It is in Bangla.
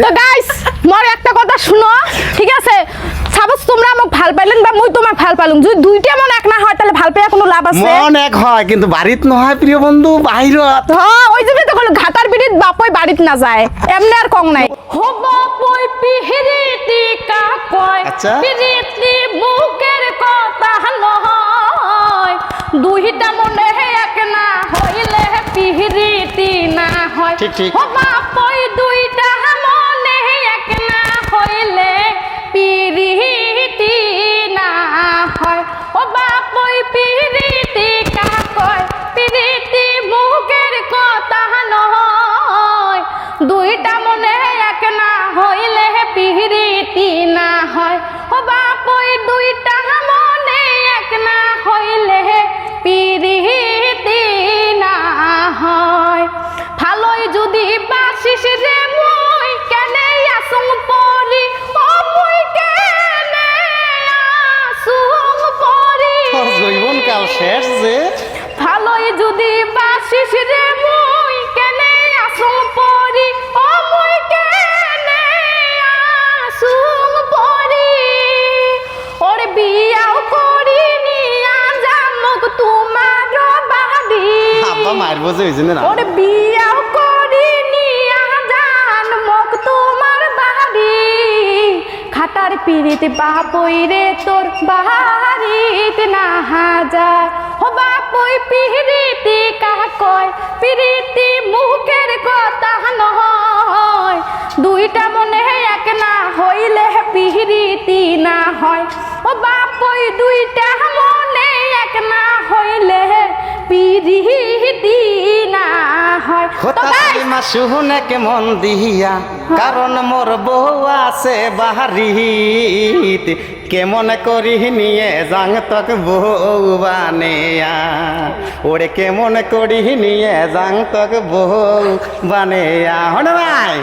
তো গাইস মোর একটা কথা শুনো, ঠিক আছে? সাপোজ তোমরা আমাকে ভাল পাইলেন বা মুই তোমাক ভাল পাইলুম, যদি দুইটা মন এক না হয় তাহলে ভাল পাইয়া কোনো লাভ আছে? মন এক হয় কিন্তু বাড়িত নহয় প্রিয় বন্ধু, বাহিরত। হ্যাঁ, ওই জন্য তো কইলো ঘাটার বিড়িত বাপই বাড়িত না যায়, এমনি আর কং নাই। হো বাপই পিহিরিতি কা কয়, আচ্ছা। পিহিরিতি মুখের কথা নয়, দুইটা মনে এক না হইলে পিহিরিতি না হয়। ঠিক ঠিক। হো বাপই দুইটা মনে এক না হইলে পিরিতি না হয়। ও বাপই পিরিতি কা কয়, পিরিতি মুখের কথা নয়, দুইটা মনে এক না হইলে পিরিতি না হয়। ও বাপই দুইটা মনে এক না হইলে পিরিতি না হয়। ভালোই যদি বাসিস রে মুই কেনে আসুম পরি, ও মুই কেনে আসুম পরি। জৈবন কাল শেষ যে। ভালোই যদি বাসিস রে মুই কেনে আসুম পরি, ও মুই কেনে আসুম পরি। ওরে বিয়াও করি নিয়া জামুক তোমার বাড়ি। আব্বা মারবো যে, ওই জন্য না। ওরে বিয়াও করি নিয়া জান মুখ তোমার বাড়ি, খাটার পিড়িত বাপই রে তোর বাড়িতে না হাজার। ও বাপই পিড়িতি কাহা কয়, পিড়িতি মুখের কথা নয়, দুইটা মনে এক না হইলে পিড়িতি না হয়। ও বাপই দুইটা মনে এক না হইলে পিড়িতি না হয়। তো guys, শুনে কেমন দিহিয়া, কারণ মোর বউ আছে বাহারিত, কেমন করি নিয়ে যাং তক বউ বানেয়া, ওরে কেমন করি নিয়ে যাং তক বউ বানেয়া। হন ভাই।